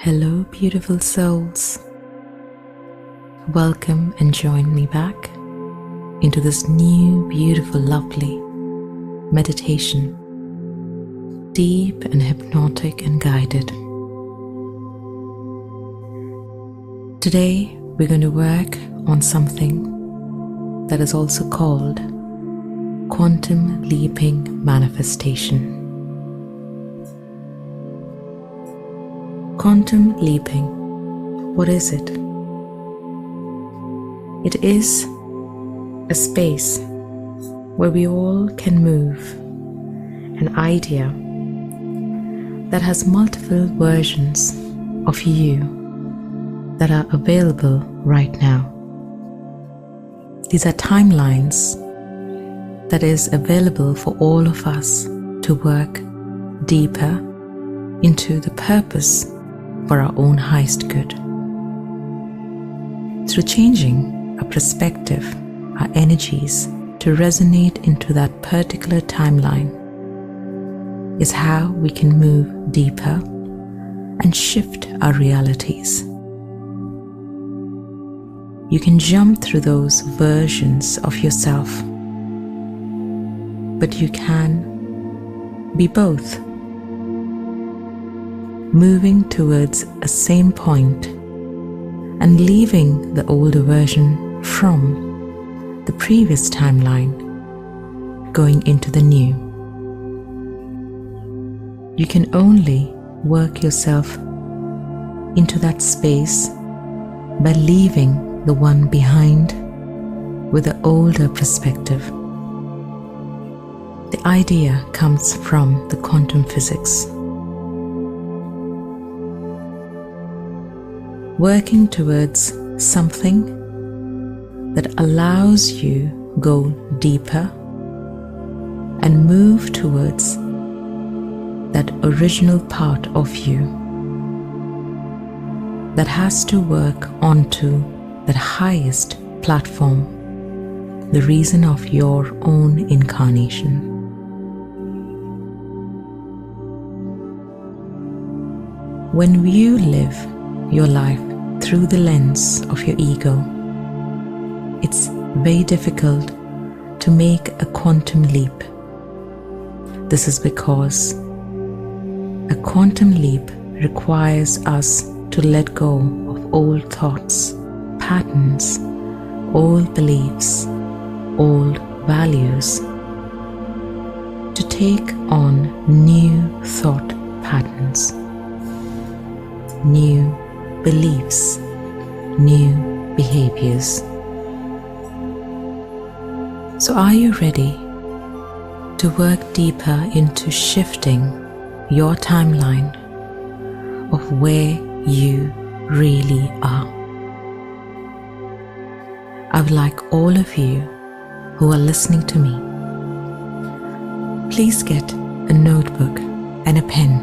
Hello, beautiful souls. Welcome and join me back into this new, beautiful, lovely meditation, deep and hypnotic and guided. Today, we're going to work on something that is also called quantum leaping manifestation. Quantum leaping, what is it? It is a space where we all can move an idea that has multiple versions of you that are available right now. These are timelines that is available for all of us to work deeper into the purpose for our own highest good. Through changing our perspective, our energies to resonate into that particular timeline is how we can move deeper and shift our realities. You can jump through those versions of yourself, but you can be both, moving towards a same point and leaving the older version from the previous timeline, going into the new. You can only work yourself into that space by leaving the one behind with the older perspective. The idea comes from the quantum physics. Working towards something that allows you go deeper and move towards that original part of you that has to work onto that highest platform, the reason of your own incarnation. When you live your life through the lens of your ego, it's very difficult to make a quantum leap. This is because a quantum leap requires us to let go of old thoughts, patterns, old beliefs, old values, to take on new thought patterns, new beliefs, new behaviors. So are you ready to work deeper into shifting your timeline of where you really are? I would like all of you who are listening to me, please get a notebook and a pen,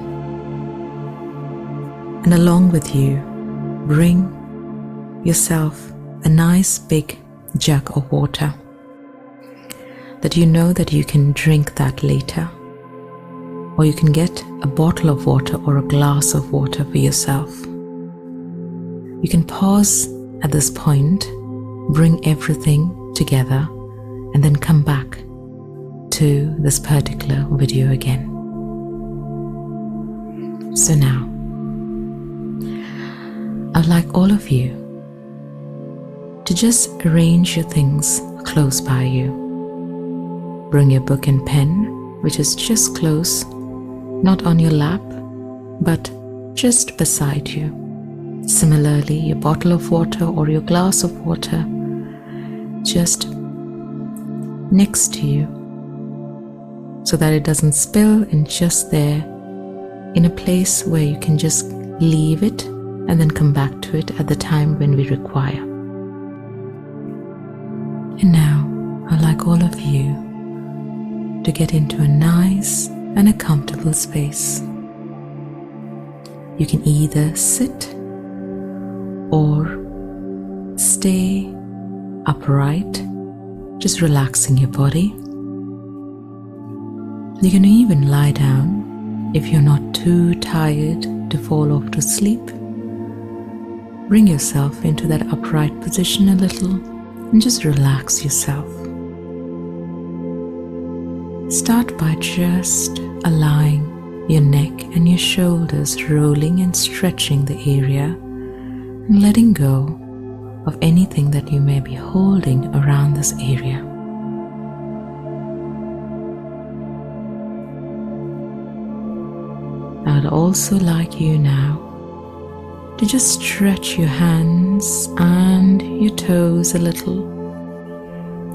and along with you, bring yourself a nice big jug of water that you know that you can drink that later, or you can get a bottle of water or a glass of water for yourself. You can pause at this point, bring everything together, and then come back to this particular video again. So now, I'd like all of you to just arrange your things close by you. Bring your book and pen, which is just close, not on your lap, but just beside you. Similarly, your bottle of water or your glass of water just next to you, so that it doesn't spill and just there in a place where you can just leave it and then come back to it at the time when we require. And now, I'd like all of you to get into a nice and a comfortable space. You can either sit or stay upright, just relaxing your body. You can even lie down if you're not too tired to fall off to sleep. bring yourself into that upright position a little and just relax yourself. Start by just allowing your neck and your shoulders rolling and stretching the area and letting go of anything that you may be holding around this area. I would also like you now to just stretch your hands and your toes a little,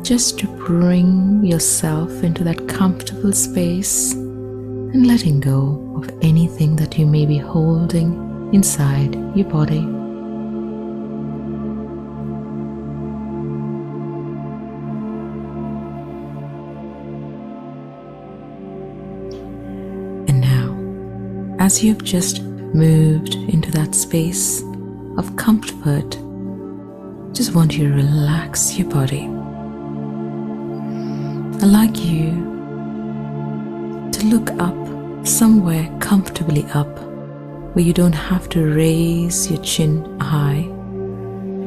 just to bring yourself into that comfortable space and letting go of anything that you may be holding inside your body. And now, as you've just moved into that space of comfort, just want you to relax your body. I'd like you to look up, somewhere comfortably up, where you don't have to raise your chin high,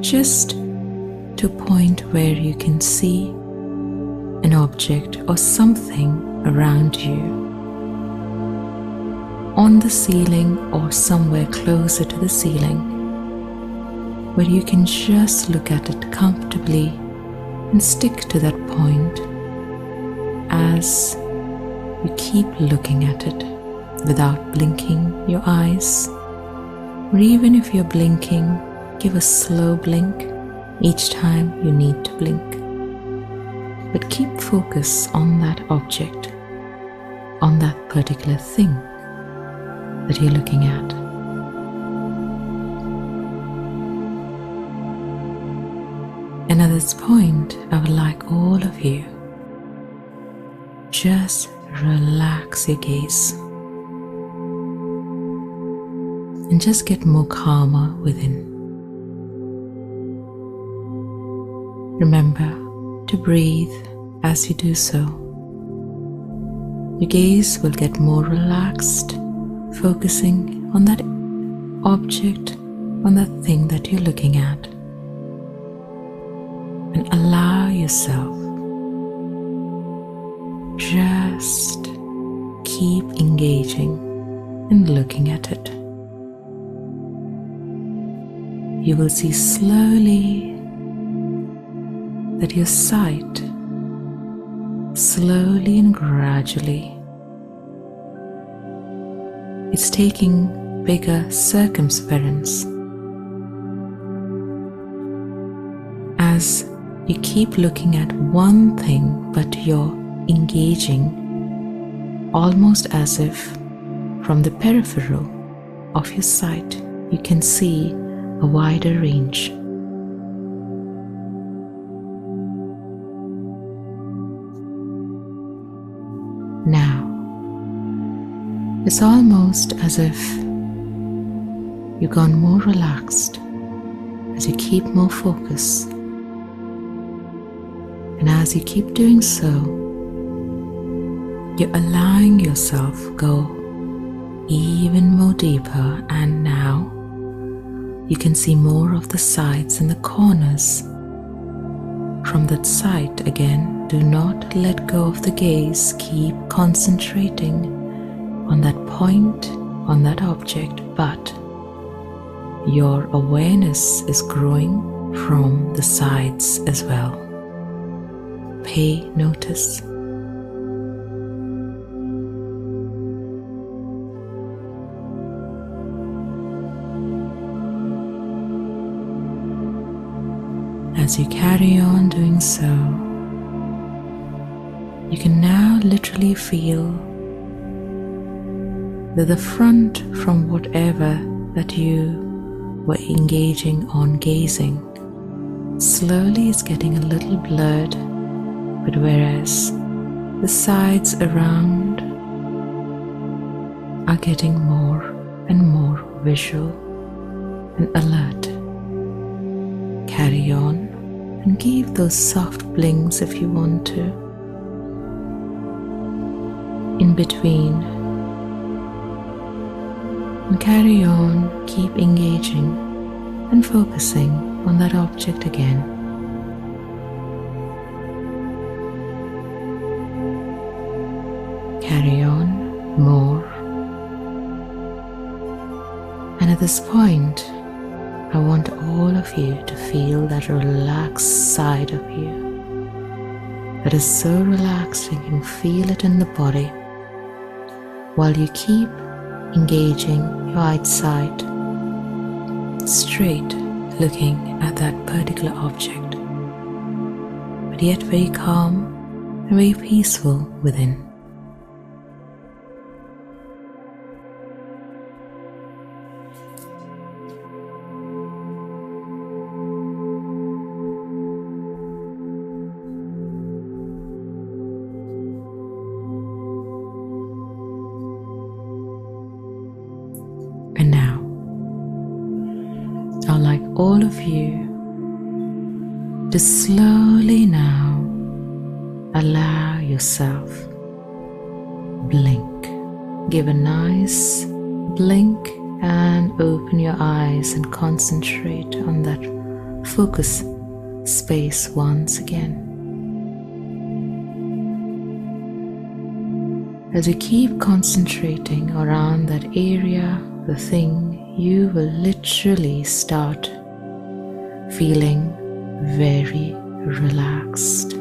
just to a point where you can see an object or something around you, on the ceiling or somewhere closer to the ceiling, where you can just look at it comfortably and stick to that point as you keep looking at it without blinking your eyes. Or even if you're blinking, give a slow blink each time you need to blink. But keep focus on that object, on that particular thing that you're looking at. And at this point, I would like all of you just relax your gaze and just get more calmer within. Remember to breathe as you do so. Your gaze will get more relaxed, focusing on that object, on that thing that you're looking at, and allow yourself just keep engaging and looking at it. You will see slowly that your sight, slowly and gradually, it's taking bigger circumference as you keep looking at one thing, but you're engaging almost as if from the peripheral of your sight you can see a wider range. Now, it's almost as if you've gone more relaxed as you keep more focus. And as you keep doing so, you're allowing yourself go even more deeper, and now you can see more of the sides and the corners. From that sight again, do not let go of the gaze. Keep concentrating on that point, on that object, but your awareness is growing from the sides as well. Pay notice. As you carry on doing so, you can now literally feel that the front from whatever that you were engaging on gazing slowly is getting a little blurred, but whereas the sides around are getting more and more visual and alert. Carry on and give those soft blinks if you want to. In between, and carry on, keep engaging and focusing on that object again. Carry on more. And at this point, I want all of you to feel that relaxed side of you that is so relaxed you can feel it in the body while you keep engaging your eyesight straight, looking at that particular object, but yet very calm and very peaceful within. And now, I'd like all of you to slowly now allow yourself blink. Give a nice blink and open your eyes and concentrate on that focus space once again. As you keep concentrating around that area, the thing, you will literally start feeling very relaxed,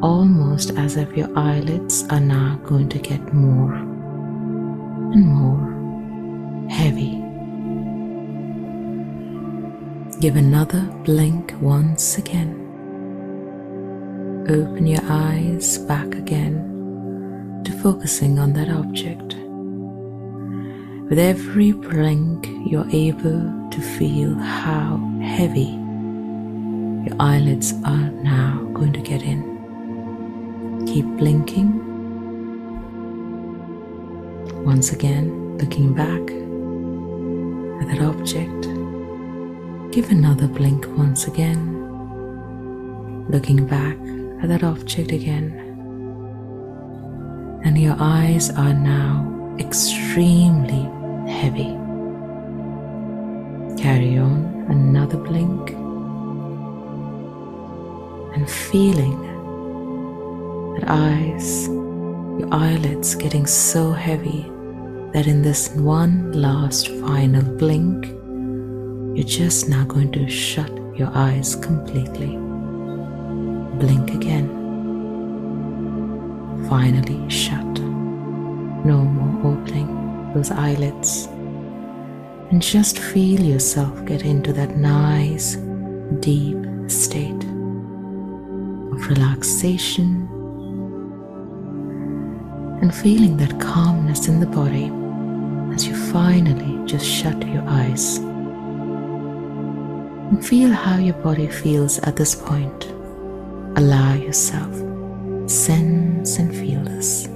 almost as if your eyelids are now going to get more and more heavy. Give another blink once again. Open your eyes back again to focusing on that object. With every blink, you're able to feel how heavy your eyelids are now going to get in. Keep blinking. Once again, looking back at that object. Give another blink once again. Looking back at that object again. And your eyes are now extremely heavy. Carry on another blink and feeling that your eyelids getting so heavy that in this one last final blink, you're just now going to shut your eyes completely. Blink again. Finally shut. No more opening those eyelids, and just feel yourself get into that nice, deep state of relaxation and feeling that calmness in the body as you finally just shut your eyes. And feel how your body feels at this point. Allow yourself, sense and feel this.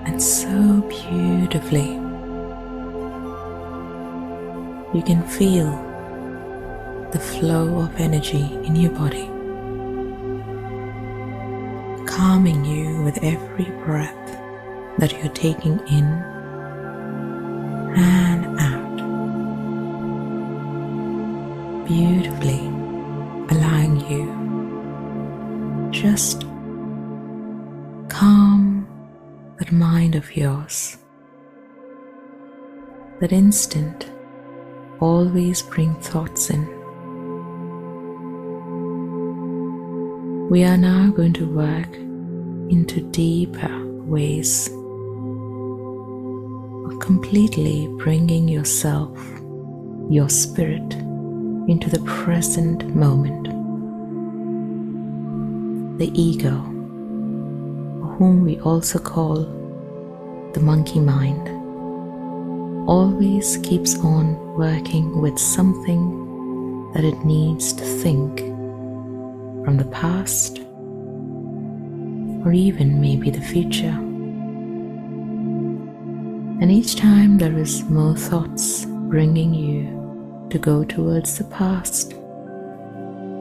And so beautifully, you can feel the flow of energy in your body, calming you with every breath that you're taking in and out, beautifully allowing you just calm that mind of yours. That instant always bring thoughts in. We are now going to work into deeper ways of completely bringing yourself, your spirit, into the present moment. The ego, whom we also call the monkey mind, always keeps on working with something that it needs to think from the past or even maybe the future. And each time there is more thoughts bringing you to go towards the past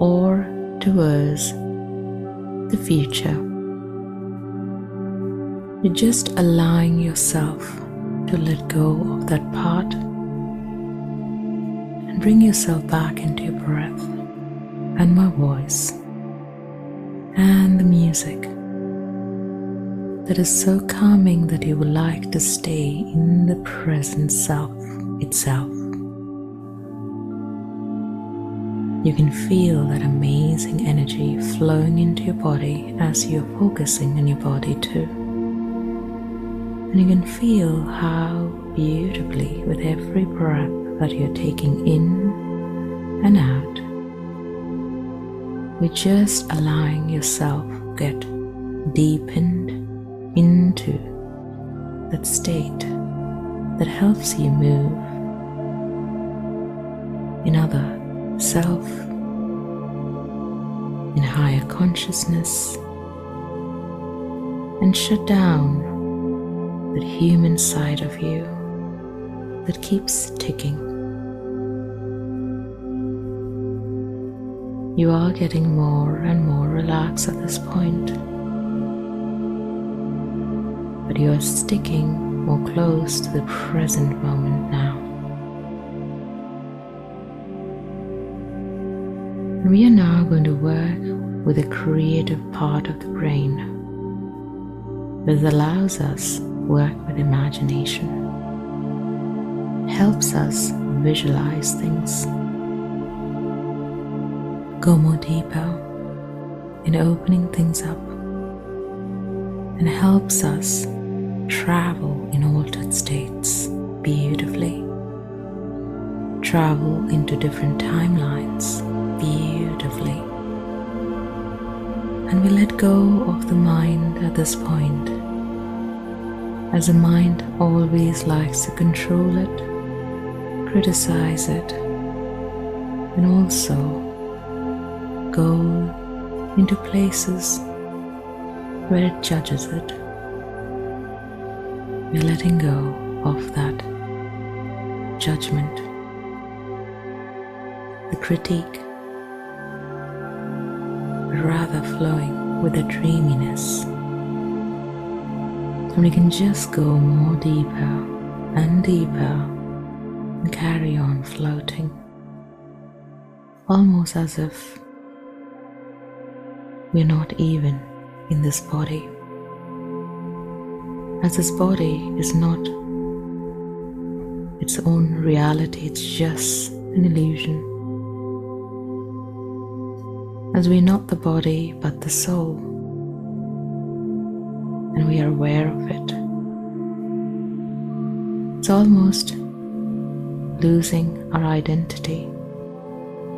or towards the future, you're just allowing yourself to let go of that part and bring yourself back into your breath and my voice and the music that is so calming that you would like to stay in the present self itself. You can feel that amazing energy flowing into your body as you're focusing on your body too. And you can feel how beautifully with every breath that you're taking in and out, you're just allowing yourself to get deepened into that state that helps you move in other self, in higher consciousness, and shut down that human side of you that keeps ticking. You are getting more and more relaxed at this point, but you are sticking more close to the present moment now. And we are now going to work with the creative part of the brain that allows us to work with imagination, helps us visualize things, go more deeper in opening things up, and helps us travel in altered states beautifully, travel into different timelines beautifully. And we let go of the mind at this point, as the mind always likes to control it, criticize it, and also go into places where it judges it. We're letting go of that judgment, the critique, but rather flowing with a dreaminess. And we can just go more deeper and deeper and carry on floating, almost as if we're not even in this body, as this body is not its own reality, it's just an illusion, as we're not the body but the soul, and we are aware of it. It's almost losing our identity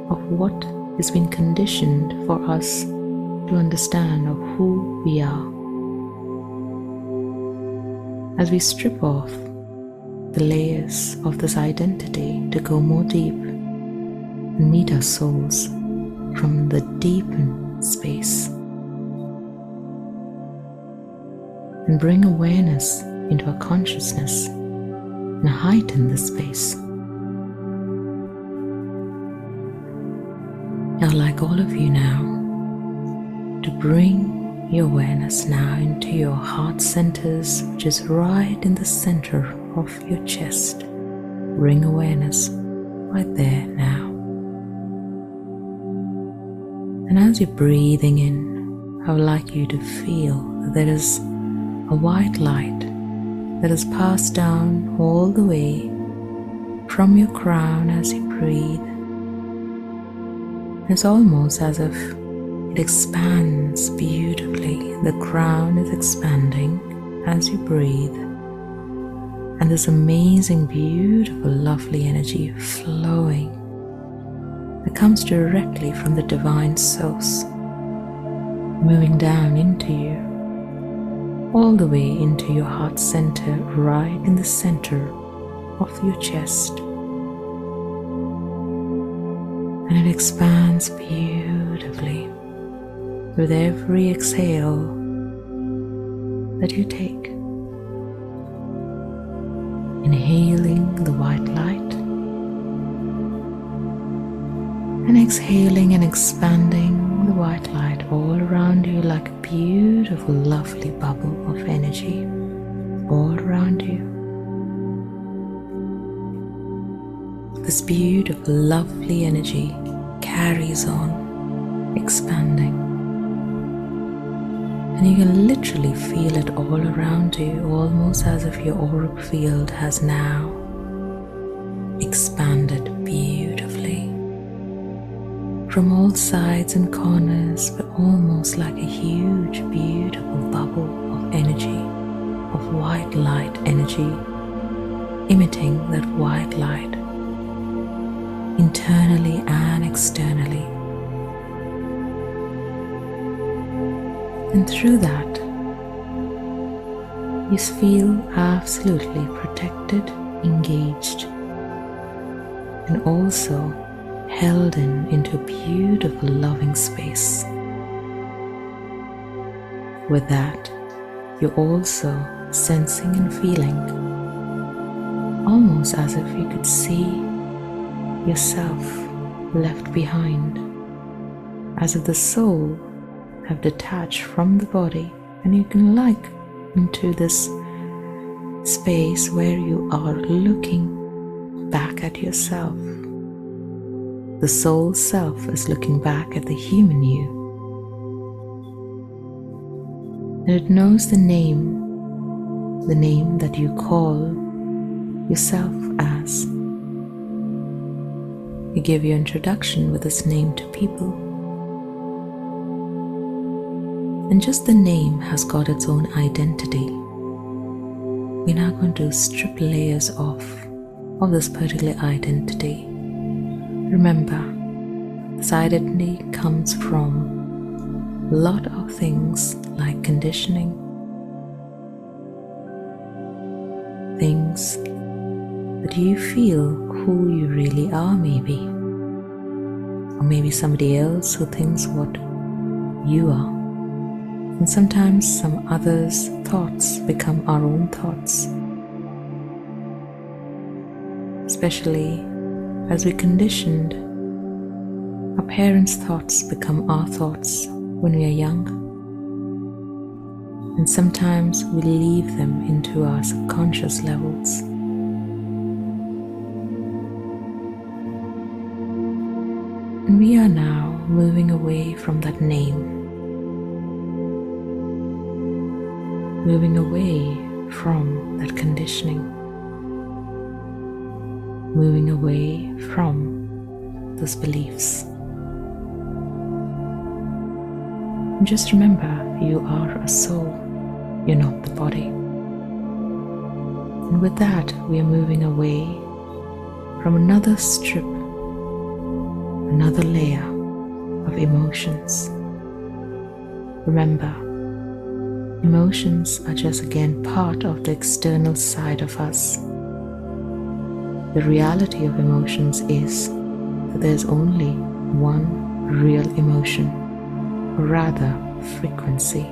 of what has been conditioned for us to understand of who we are. As we strip off the layers of this identity to go more deep and meet our souls from the deepened space and bring awareness into our consciousness and heighten the space. I'd like all of you now to bring your awareness now into your heart centers, which is right in the center of your chest. Bring awareness right there now. And as you're breathing in, I would like you to feel that there is a white light that is passed down all the way from your crown as you breathe. It's almost as if it expands beautifully. The crown is expanding as you breathe, and this amazing, beautiful, lovely energy flowing that comes directly from the divine source, moving down into you, all the way into your heart center, right in the center of your chest. And it expands beautifully with every exhale that you take. inhaling the white light and exhaling and expanding the white light all around you like a beautiful, lovely bubble of energy all around you. This beautiful, lovely energy carries on, expanding. And you can literally feel it all around you, almost as if your auric field has now expanded beautifully from all sides and corners, but almost like a huge, beautiful bubble of energy, of white light energy, emitting that white light internally and externally. And through that, you feel absolutely protected, engaged, and also held into a beautiful, loving space. With that, you're also sensing and feeling almost as if you could see yourself left behind, as if the soul have detached from the body, and you can look into this space where you are looking back at yourself. The soul self is looking back at the human you, and it knows the name that you call yourself as. You give your introduction with this name to people, and just the name has got its own identity. We're now going to strip layers off of this particular identity. Remember, this identity comes from a lot of things like conditioning, things that you feel who you really are, maybe, or maybe somebody else who thinks what you are. And sometimes some others' thoughts become our own thoughts, especially as we conditioned. Our parents' thoughts become our thoughts when we are young, and sometimes we leave them into our subconscious levels. And we are now moving away from that name, moving away from that conditioning, moving away from those beliefs. And just remember, you are a soul, you're not the body. And with that, we are moving away from another strip, another layer of emotions. Remember, emotions are just again part of the external side of us. The reality of emotions is that there's only one real emotion, or rather frequency,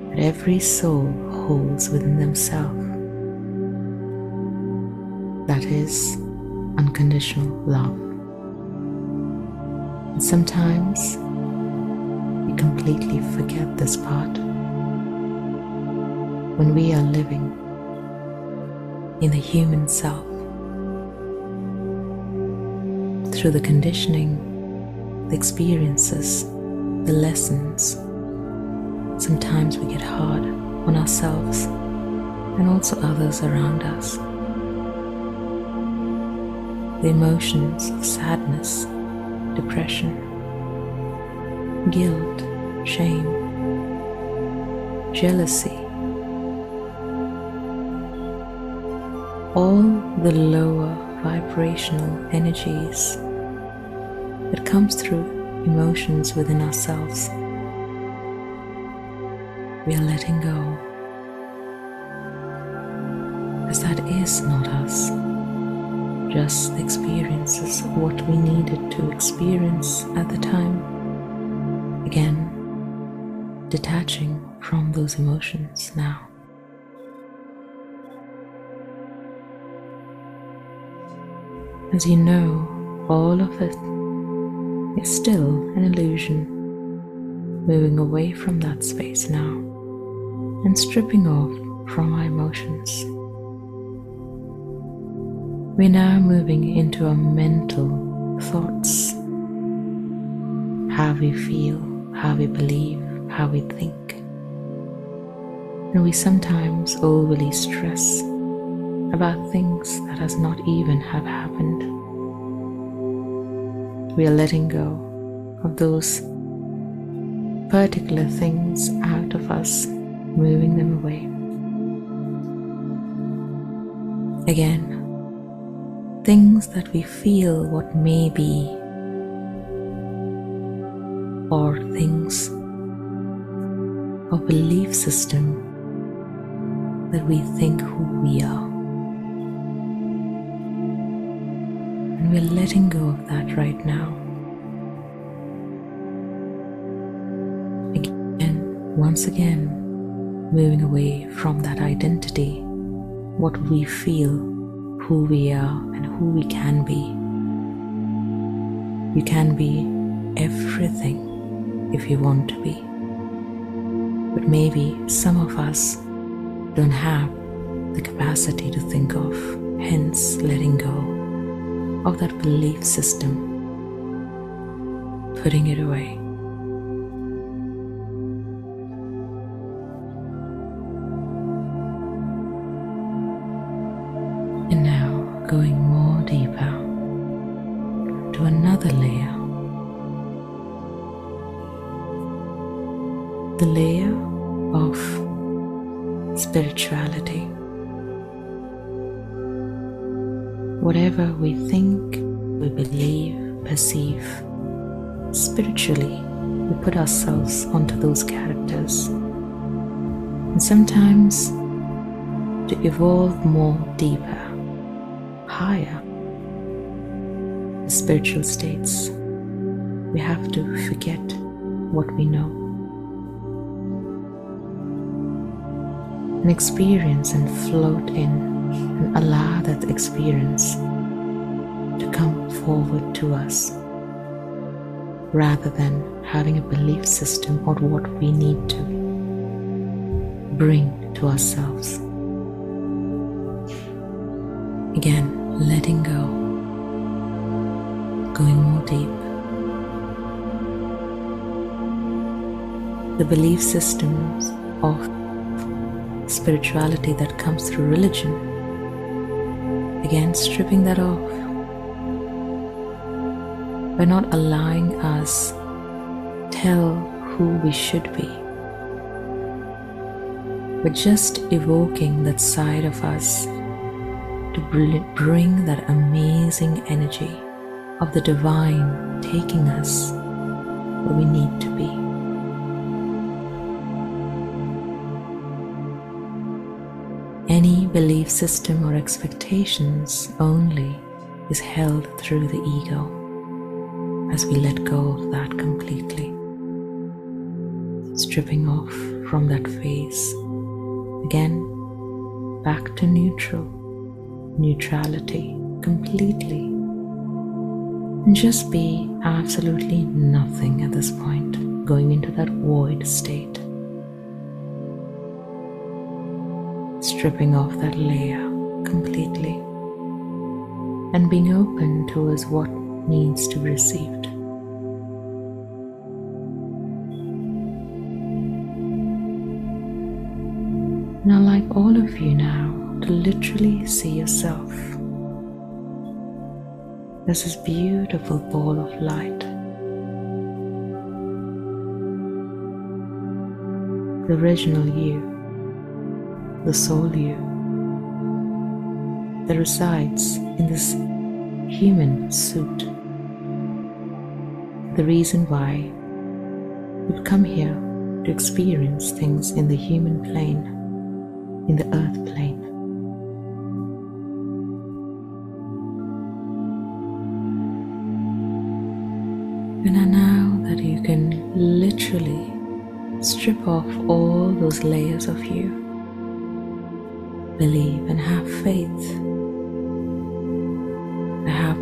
that every soul holds within themselves. That is unconditional love. And sometimes we completely forget this part when we are living in the human self. Through the conditioning, the experiences, the lessons, sometimes we get hard on ourselves and also others around us. The emotions of sadness, depression, guilt, shame, jealousy, all the lower vibrational energies that comes through emotions within ourselves, we are letting go, as that is not us, just the experiences of what we needed to experience at the time. Again, detaching from those emotions now. as you know all of it is still an illusion, moving away from that space now and stripping off from our emotions. We're now moving into our mental thoughts, how we feel, how we believe, how we think. And we sometimes overly stress about things that has not even have happened. We are letting go of those particular things out of us, moving them away. Again, things that we feel what may be, or things of belief system that we think who we are. And we're letting go of that right now. Once again, moving away from that identity, what we feel, who we are, and who we can be. You can be everything if you want to be. But maybe some of us don't have the capacity to think of, hence letting go of that belief system, putting it away. And now going more deeper to another layer, the layer of spirituality. Whatever we think, we believe, perceive, spiritually, we put ourselves onto those characters. And sometimes to evolve more deeper, higher, the spiritual states, we have to forget what we know and experience and float in and allow that experience to come forward to us rather than having a belief system on what we need to bring to ourselves. Again, letting go, going more deep. The belief systems of spirituality that comes through religion, again stripping that off by not allowing us tell who we should be, but just evoking that side of us to bring that amazing energy of the divine taking us where we need to be. Any belief system or expectations only is held through the ego as we let go of that completely, stripping off from that phase. Again, back to neutrality completely, and just be absolutely nothing at this point, going into that void state, stripping off that layer completely and being open towards what needs to be received. Now, like all of you now, to literally see yourself as this beautiful ball of light, the original you, the soul you, that resides in this human suit. The reason why we've come here to experience things in the human plane, in the earth plane. And now that you can literally strip off all those layers of you, believe and have faith, have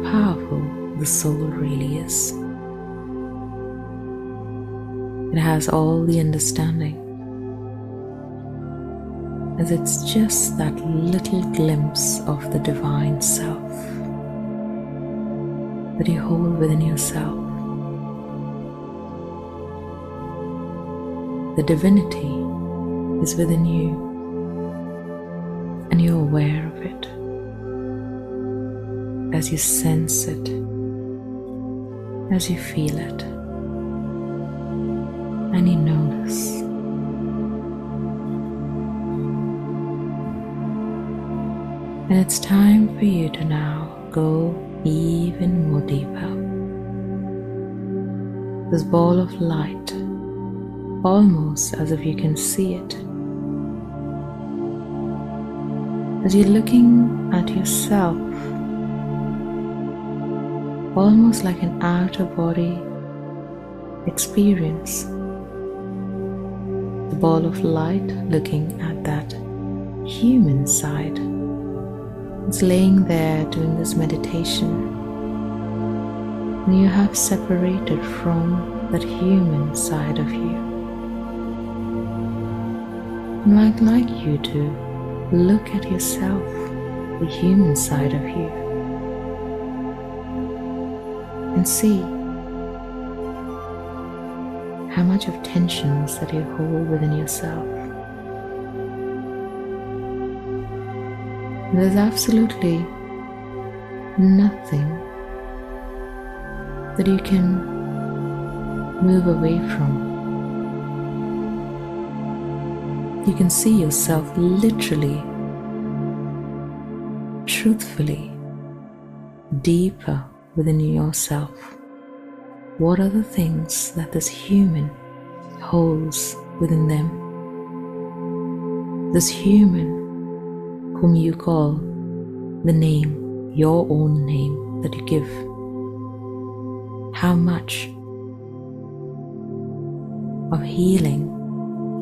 the soul really is. It has all the understanding, as it's just that little glimpse of the divine self that you hold within yourself. The divinity is within you, and you're aware of it as you sense it, as you feel it, and you notice. And it's time for you to now go even more deeper. This ball of light, almost as if you can see it. As you're looking at yourself, almost like an out-of-body experience. The ball of light looking at that human side. It's laying there doing this meditation, and you have separated from that human side of you. And I'd like you to look at yourself, the human side of you, and see how much of tensions that you hold within yourself. There's absolutely nothing that you can move away from. You can see yourself literally, truthfully, deeper within yourself. What are the things that this human holds within them? This human whom you call the name, your own name that you give. How much of healing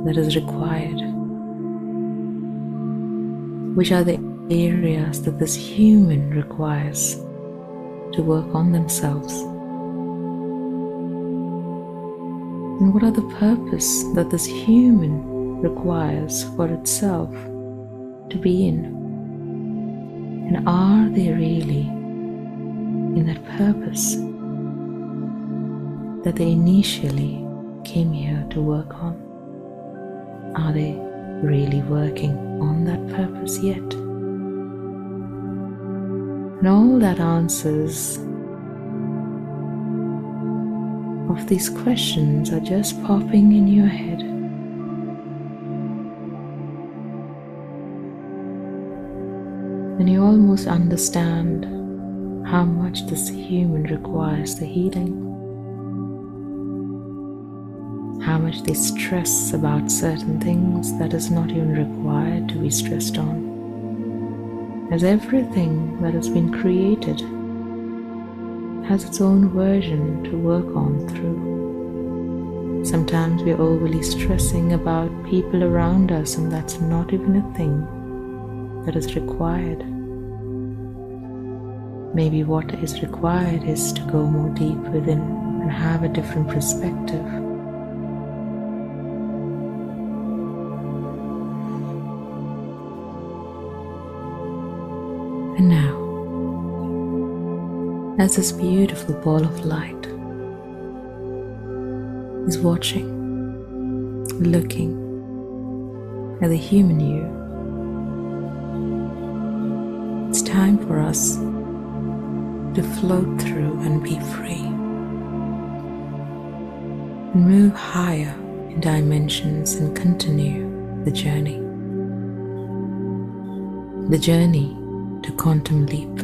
that is required? Which are the areas that this human requires to work on themselves? And what are the purpose that this human requires for itself to be in? And are they really in that purpose that they initially came here to work on? Are they really working on that purpose yet? And all that answers of these questions are just popping in your head. And you almost understand how much this human requires the healing, how much they stress about certain things that is not even required to be stressed on, as everything that has been created has its own version to work on through. Sometimes we're overly stressing about people around us, and that's not even a thing that is required. Maybe what is required is to go more deep within and have a different perspective. And now, as this beautiful ball of light is watching, looking at the human you, it's time for us to float through and be free and move higher in dimensions and continue the journey to quantum leap,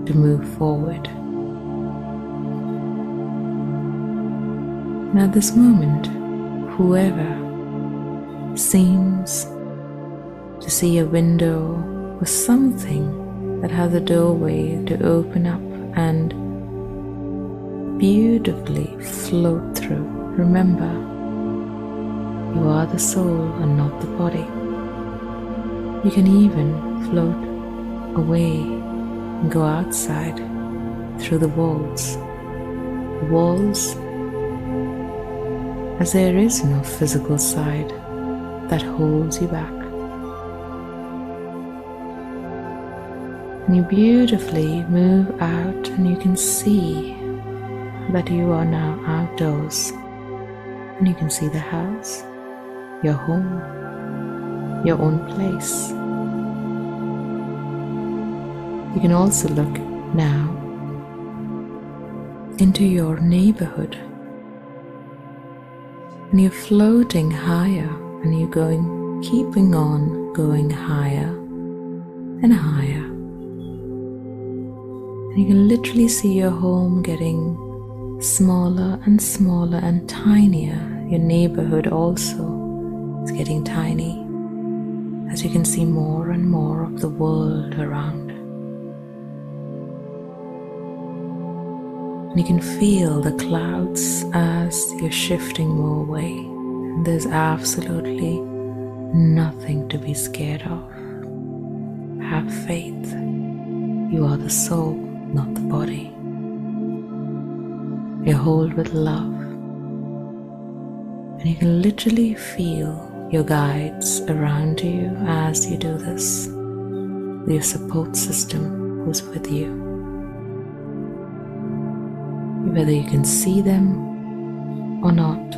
to move forward. And at this moment, whoever seems to see a window or something that has a doorway to open up and beautifully float through, remember, you are the soul and not the body. You can even float away and go outside through the walls. Walls, as there is no physical side that holds you back. And you beautifully move out, and you can see that you are now outdoors. And you can see the house, your home, your own place. You can also look now into your neighborhood, and you're floating higher, and you're keeping on going higher and higher. And you can literally see your home getting smaller and smaller and tinier. Your neighborhood also is getting tiny as you can see more and more of the world around. And you can feel the clouds as you're shifting more away. And there's absolutely nothing to be scared of. Have faith. You are the soul, not the body. You're held with love. And you can literally feel your guides around you as you do this. Your support system who's with you. Whether you can see them or not,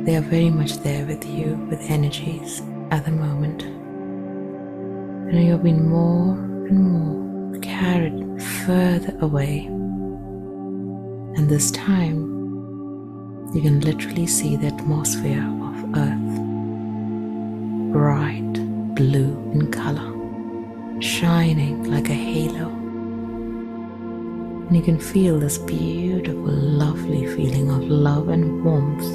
they are very much there with you with energies at the moment. And you're being more and more carried further away. And this time, you can literally see the atmosphere of Earth, bright blue in color, shining like a halo. And you can feel this beautiful, lovely feeling of love and warmth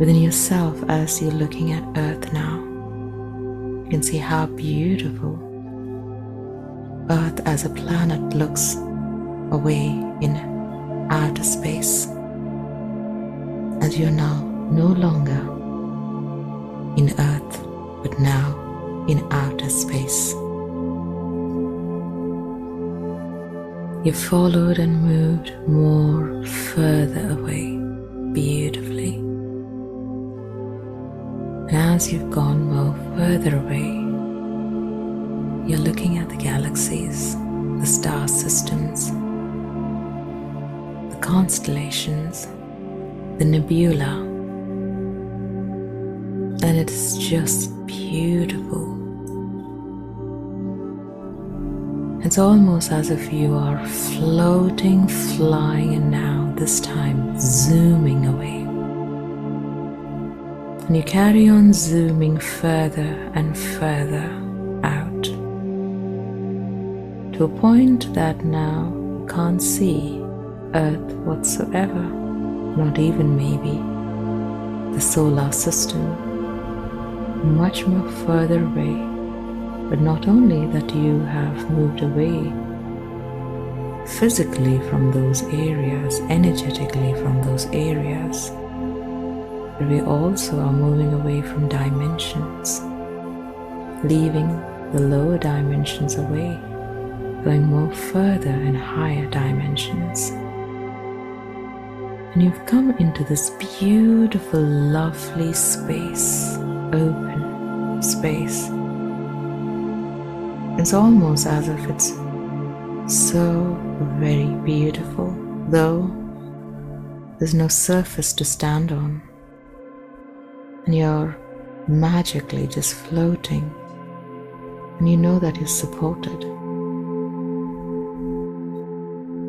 within yourself as you're looking at Earth now. You can see how beautiful Earth as a planet looks away in outer space. As you're now no longer in Earth, but now in outer space. You followed and moved more further away beautifully. And as you've gone more further away, you're looking at the galaxies, the star systems, the constellations, the nebula, and it's just beautiful. It's almost as if you are floating, flying, and now this time zooming away. And you carry on zooming further and further out to a point that now you can't see Earth whatsoever, not even maybe the solar system, much more further away. But not only that you have moved away physically from those areas, energetically from those areas, but we also are moving away from dimensions, leaving the lower dimensions away, going more further and higher dimensions. And you've come into this beautiful, lovely space, open space. It's almost as if it's so very beautiful, though there's no surface to stand on. And you're magically just floating, and you know that you're supported.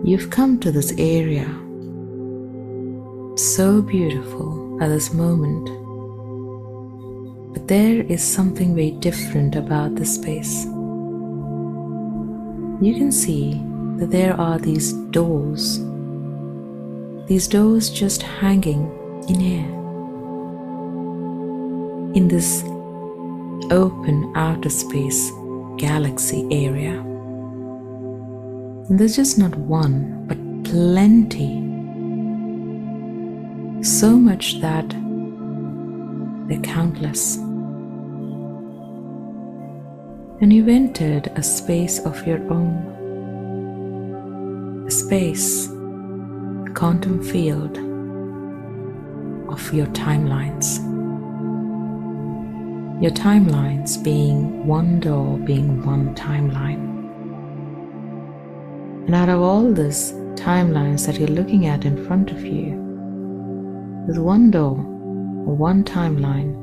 You've come to this area, so beautiful at this moment, but there is something very different about this space. You can see that there are these doors just hanging in air, in this open outer space galaxy area. And there's just not one, but plenty. So much that they're countless. And you've entered a space of your own, space, the quantum field of your timelines. Your timelines being one door, being one timeline. And out of all these timelines that you're looking at in front of you, there's one door or one timeline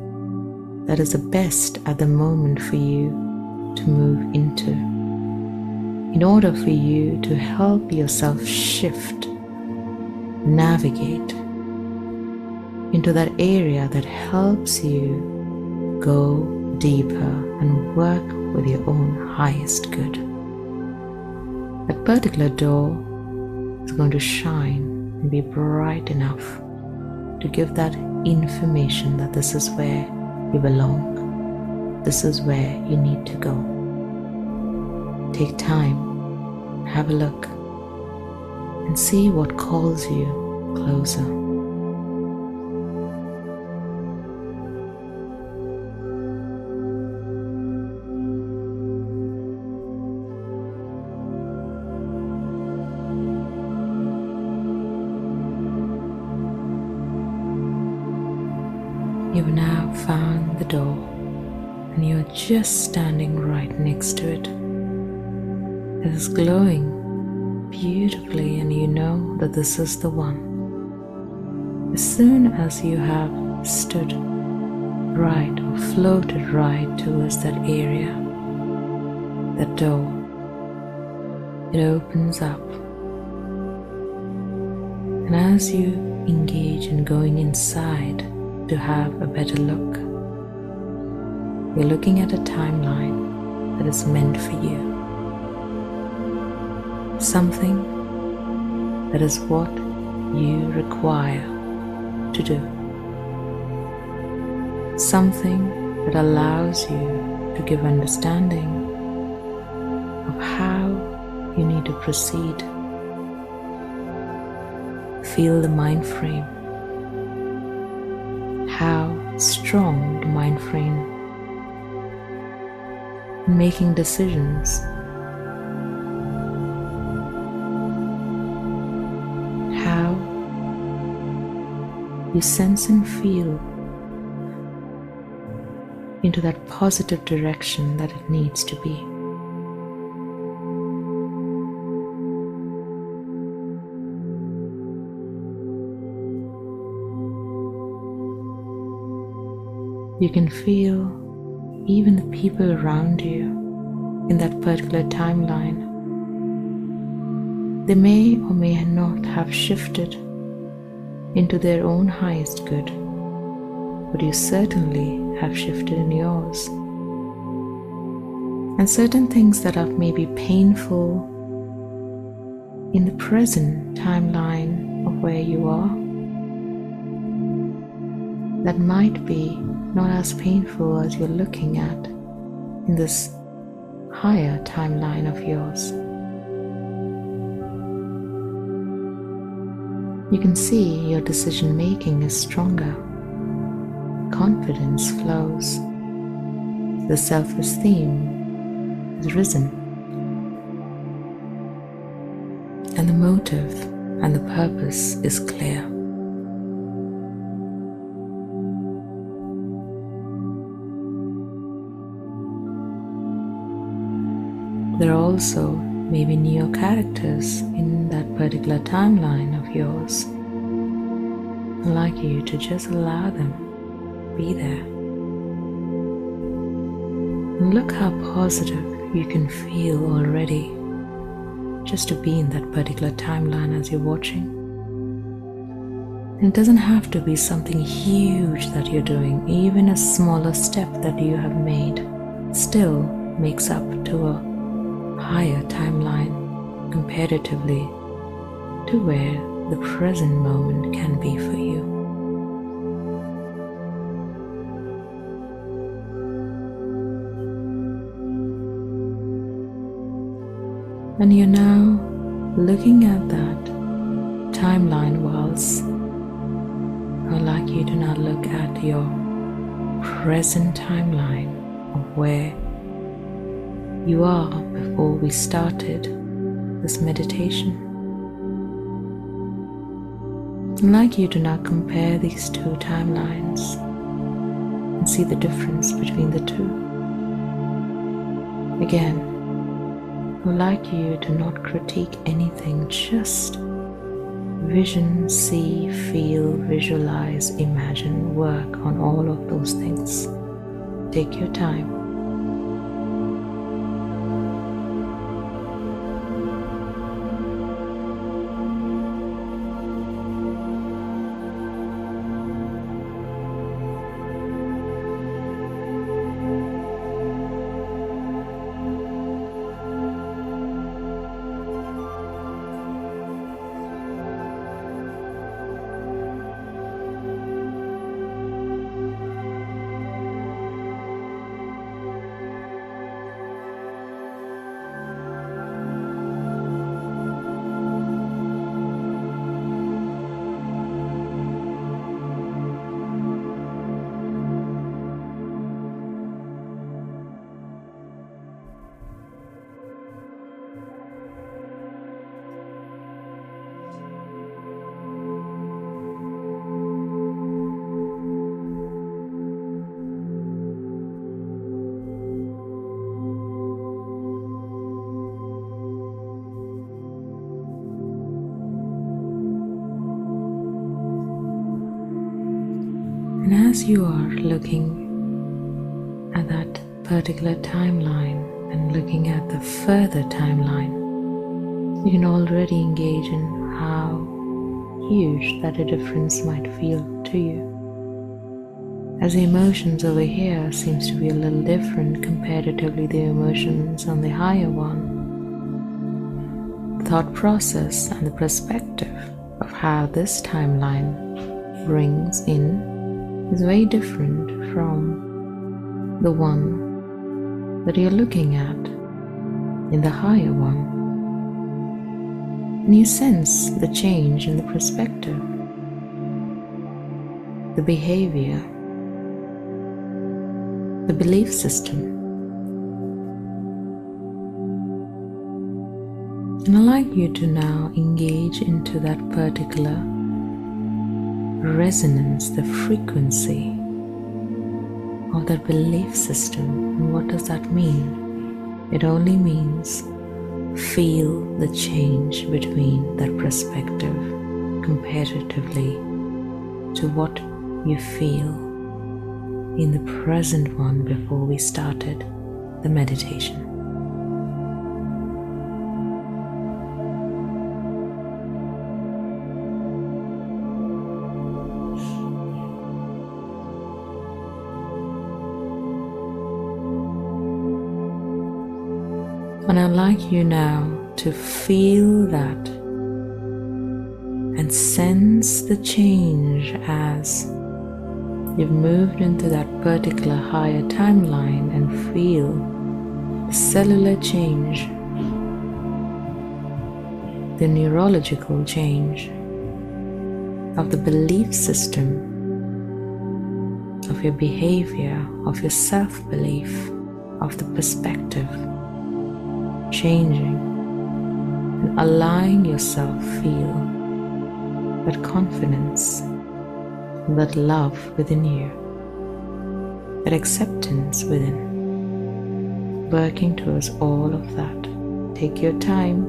that is the best at the moment for you to move into, in order for you to help yourself shift, navigate into that area that helps you go deeper and work with your own highest good. That particular door is going to shine and be bright enough to give that information that this is where you belong, this is where you need to go. Take time, have a look, and see what calls you closer. You've now found the door and you're just standing right next to it. It is glowing beautifully and you know that this is the one. As soon as you have stood right or floated right towards that area, that door, it opens up. And as you engage in going inside, to have a better look, you're looking at a timeline that is meant for you. Something that is what you require to do. Something that allows you to give understanding of how you need to proceed. Feel the mind frame. How strong the mind frame in making decisions, how you sense and feel into that positive direction that it needs to be. You can feel even the people around you in that particular timeline. They may or may not have shifted into their own highest good, but you certainly have shifted in yours. And certain things that are maybe painful in the present timeline of where you are, that might be not as painful as you're looking at in this higher timeline of yours. You can see your decision making is stronger. Confidence flows. The self-esteem has risen. And the motive and the purpose is clear. There are also maybe new characters in that particular timeline of yours. I'd like you to just allow them to be there. And look how positive you can feel already just to be in that particular timeline as you're watching. And it doesn't have to be something huge that you're doing. Even a smaller step that you have made still makes up to a higher timeline comparatively to where the present moment can be for you. And you're now looking at that timeline whilst I'd like you to now look at your present timeline of where you are before we started this meditation. I'd like you to now compare these two timelines and see the difference between the two. Again, I would like you to not critique anything, just vision, see, feel, visualize, imagine, work on all of those things. Take your time. And as you are looking at that particular timeline and looking at the further timeline, you can already engage in how huge that a difference might feel to you. As the emotions over here seems to be a little different comparatively the emotions on the higher one, the thought process and the perspective of how this timeline brings in is very different from the one that you're looking at in the higher one. And you sense the change in the perspective, the behavior, the belief system. And I'd like you to now engage into that particular resonance, the frequency of that belief system. And what does that mean? It only means feel the change between that perspective comparatively to what you feel in the present one before we started the meditation. And I'd like you now to feel that and sense the change as you've moved into that particular higher timeline, and feel the cellular change, the neurological change of the belief system, of your behavior, of your self-belief, of the perspective changing, and allowing yourself feel that confidence, that love within you, that acceptance within, working towards all of that. Take your time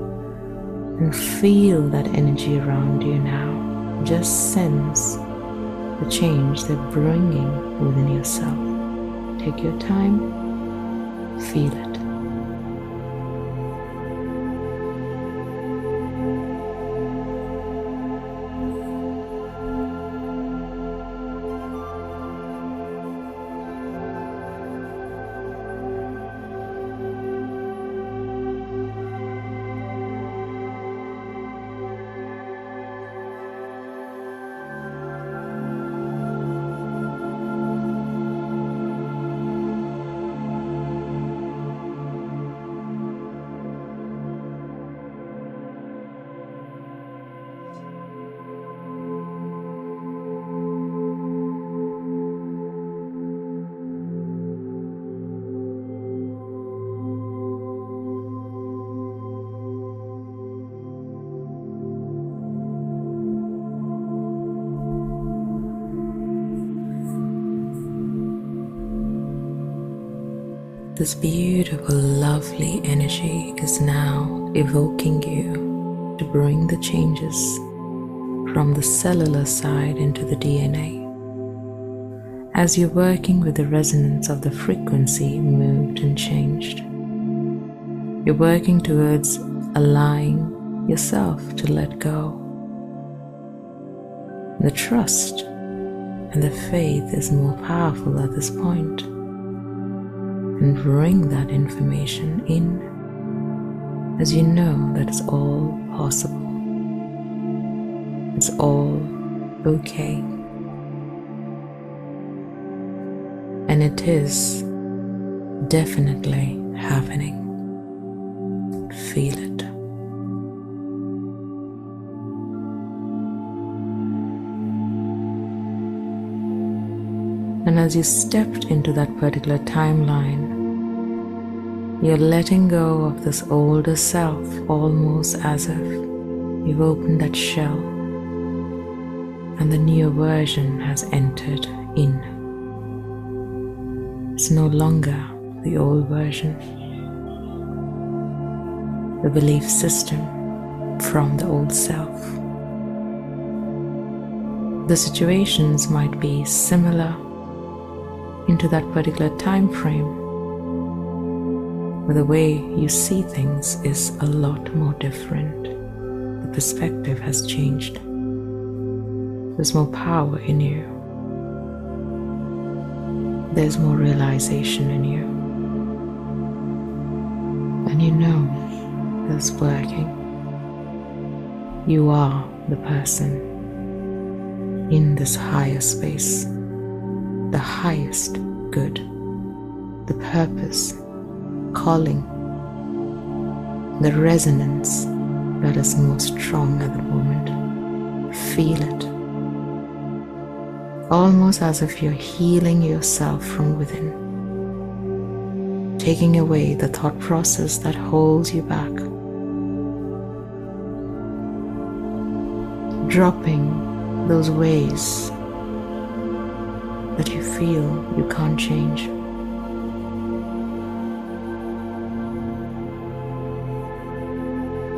and feel that energy around you now. Just sense the change they're bringing within yourself. Take your time, feel it. This beautiful, lovely energy is now evoking you to bring the changes from the cellular side into the DNA. As you're working with the resonance of the frequency moved and changed, you're working towards allowing yourself to let go. The trust and the faith is more powerful at this point, and bring that information in as you know that it's all possible. It's all okay. And it is definitely happening. Feel it. And as you stepped into that particular timeline, you're letting go of this older self, almost as if you've opened that shell and the new version has entered in. It's no longer the old version, the belief system from the old self. The situations might be similar into that particular time frame, but the way you see things is a lot more different. The perspective has changed. There's more power in you. There's more realization in you. And you know that it's working. You are the person in this higher space, the highest good, the purpose, calling, the resonance that is most strong at the moment. Feel it. Almost as if you're healing yourself from within, taking away the thought process that holds you back, dropping those ways that you feel you can't change.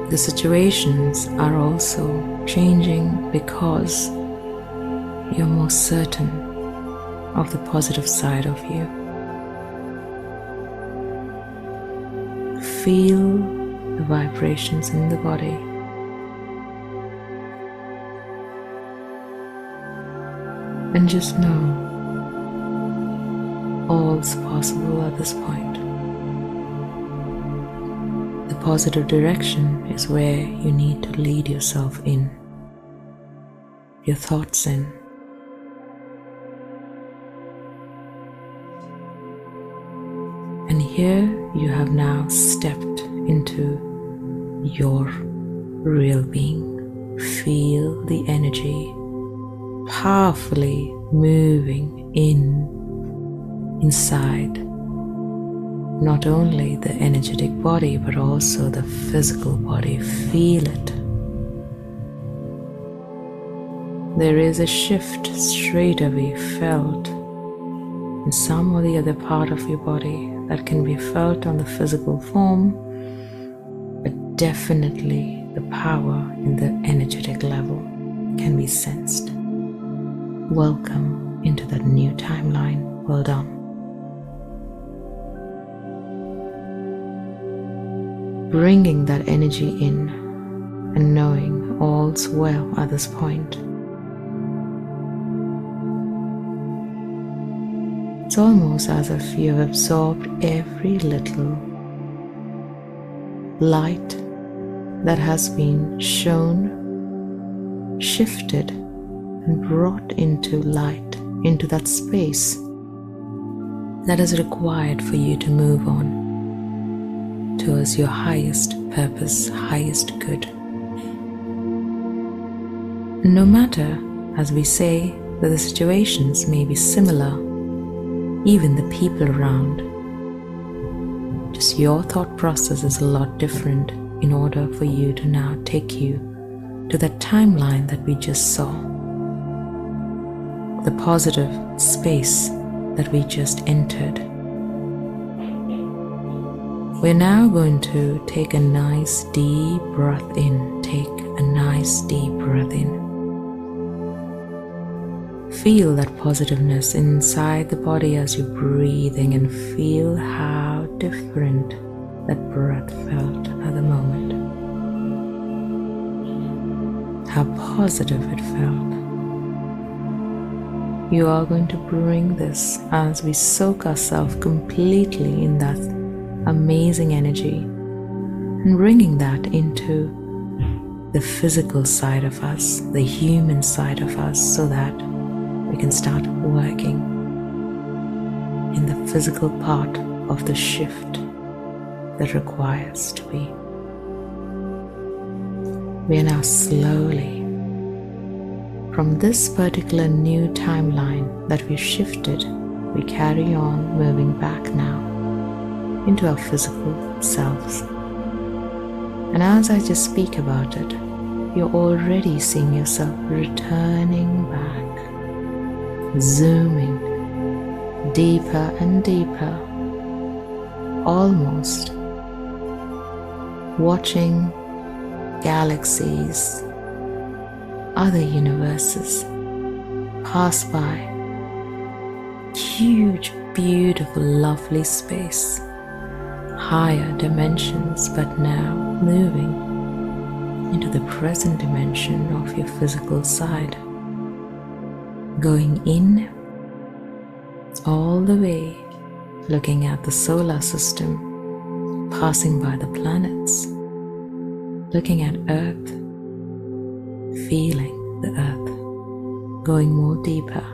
The situations are also changing because you're more certain of the positive side of you. Feel the vibrations in the body. And just know all's possible at this point. The positive direction is where you need to lead yourself in, your thoughts in. And here you have now stepped into your real being. Feel the energy powerfully moving inside not only the energetic body but also the physical body. Feel it. There is a shift straight away felt in some or the other part of your body that can be felt on the physical form, but definitely the power in the energetic level can be sensed. Welcome into that new timeline. Well done. Bringing that energy in and knowing all's well at this point. It's almost as if you have absorbed every little light that has been shown, shifted, and brought into light, into that space that is required for you to move on towards your highest purpose, highest good. No matter, as we say, that the situations may be similar, even the people around, just your thought process is a lot different in order for you to now take you to that timeline that we just saw, the positive space that we just entered. We're now going to take a nice deep breath in. Take a nice deep breath in. Feel that positiveness inside the body as you're breathing, and feel how different that breath felt at the moment. How positive it felt. You are going to bring this as we soak ourselves completely in that amazing energy, and bringing that into the physical side of us, the human side of us, so that we can start working in the physical part of the shift that requires to be. We are now slowly, from this particular new timeline that we've shifted, we carry on moving back now into our physical selves. And as I just speak about it, you're already seeing yourself returning back, zooming deeper and deeper, almost watching galaxies, other universes pass by. Huge, beautiful, lovely space, higher dimensions, but now moving into the present dimension of your physical side, going in all the way, looking at the solar system, passing by the planets, looking at Earth, feeling the Earth, going more deeper,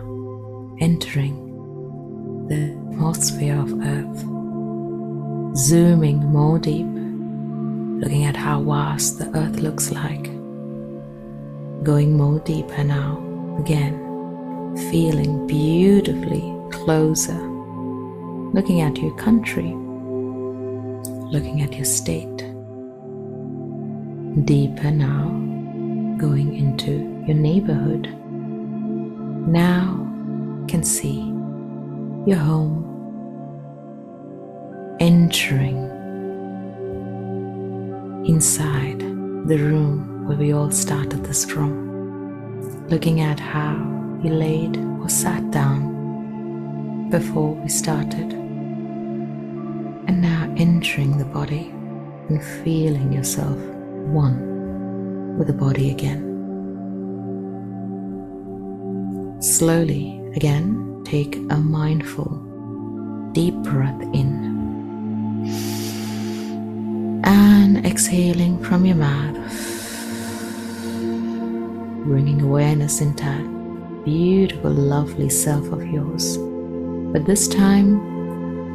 entering the atmosphere of Earth, zooming more deep, looking at how vast the Earth looks like, going more deeper now, again, feeling beautifully closer, looking at your country, looking at your state, deeper now, going into your neighborhood. Now can see your home, entering inside the room where we all started this from, looking at how you laid or sat down before we started, and now entering the body and feeling yourself one with the body again. Slowly again, take a mindful deep breath in, and exhaling from your mouth, bringing awareness into that beautiful, lovely self of yours. But this time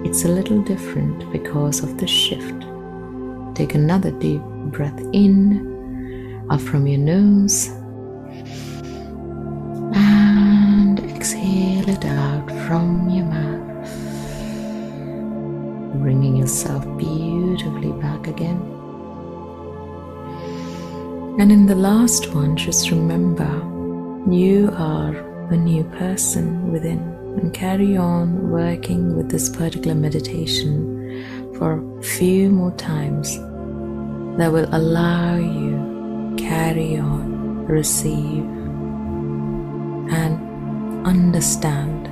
it's a little different because of the shift. Take another deep breath in, up from your nose, and exhale it out from your mouth, bringing yourself beautifully back again. And in the last one, just remember you are a new person within, and carry on working with this particular meditation for a few more times that will allow you carry on, receive, and understand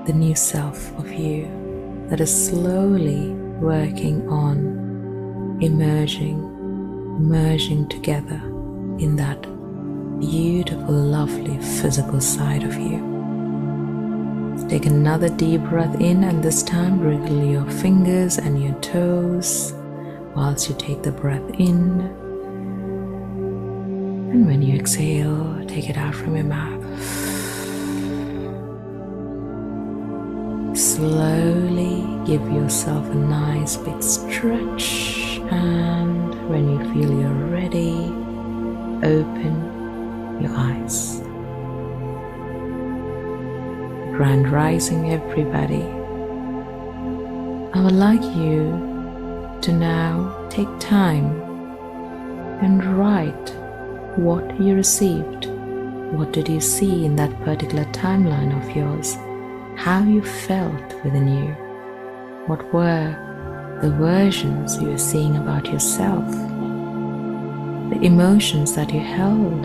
the new self of you that is slowly working on merging together in that beautiful, lovely physical side of you. Take another deep breath in, and this time wriggle your fingers and your toes whilst you take the breath in. And when you exhale, take it out from your mouth. Slowly give yourself a nice big stretch, and when you feel you're ready, open your eyes. Grand rising, everybody. I would like you to now take time and write what you received. What did you see in that particular timeline of yours? How you felt within you? What were the versions you are seeing about yourself, the emotions that you held,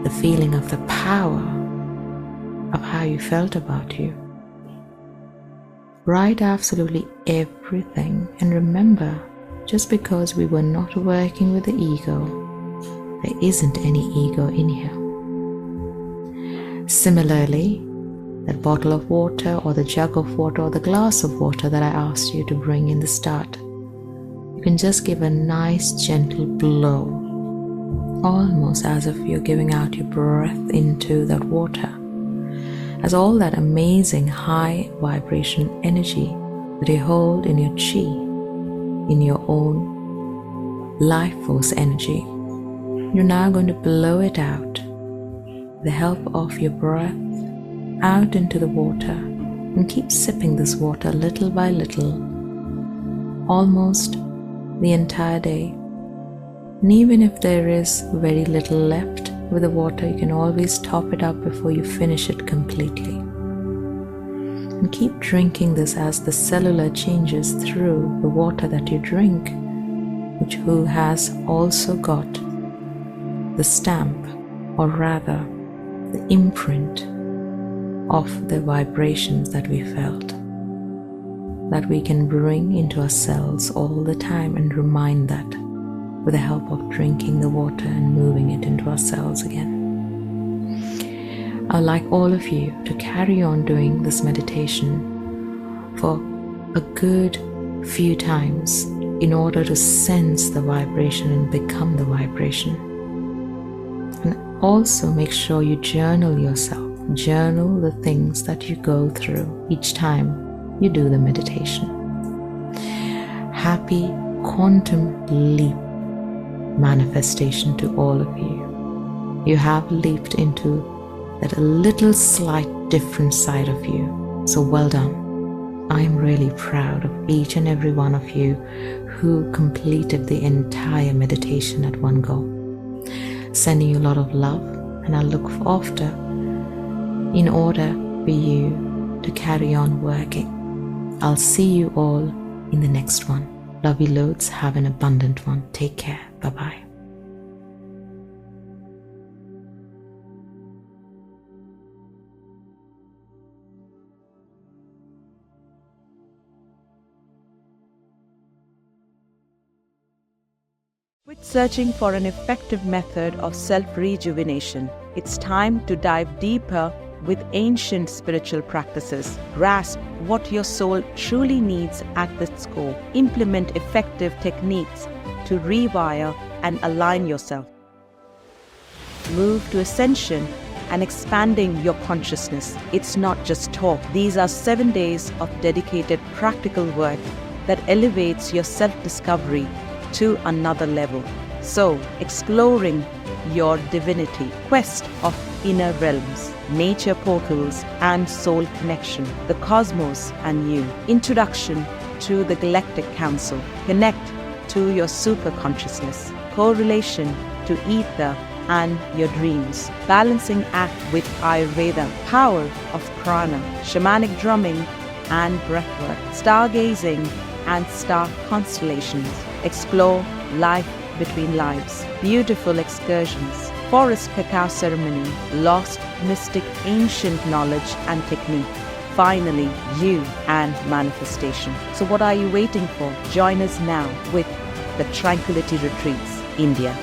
the feeling of the power of how you felt about you. Write absolutely everything, and remember, just because we were not working with the ego, there isn't any ego in here. Similarly, that bottle of water or the jug of water or the glass of water that I asked you to bring in the start, you can just give a nice gentle blow, almost as if you're giving out your breath into that water, as all that amazing high vibration energy that you hold in your chi, in your own life force energy. You're now going to blow it out with the help of your breath out into the water, and keep sipping this water little by little, almost the entire day. And even if there is very little left with the water, you can always top it up before you finish it completely. And keep drinking this as the cellular changes through the water that you drink, which who has also got the stamp, or rather the imprint of the vibrations that we felt, that we can bring into our cells all the time, and remind that with the help of drinking the water and moving it into our cells again. I'd like all of you to carry on doing this meditation for a good few times in order to sense the vibration and become the vibration. And also make sure you journal yourself. Journal the things that you go through each time you do the meditation. Happy quantum leap manifestation to all of you. You have leaped into that a little slight different side of you. So well done. I am really proud of each and every one of you who completed the entire meditation at one go. Sending you a lot of love, and I look after in order for you to carry on working. I'll see you all in the next one. Love you loads. Have an abundant one. Take care. Bye-bye. Quit searching for an effective method of self-rejuvenation. It's time to dive deeper with ancient spiritual practices. Grasp what your soul truly needs at its core. Implement effective techniques to rewire and align yourself. Move to ascension and expanding your consciousness. It's not just talk. These are 7 days of dedicated practical work that elevates your self-discovery to another level. So, exploring your divinity, quest of inner realms, nature portals and soul connection, the cosmos and you, introduction to the Galactic Council, connect to your super consciousness, correlation to ether and your dreams, balancing act with Ayurveda, power of prana, shamanic drumming and breathwork, stargazing and star constellations, explore life between lives, beautiful excursions, forest cacao ceremony, lost mystic ancient knowledge and technique, finally you and manifestation. So what are you waiting for? Join us now with the Tranquillity Retreats, India.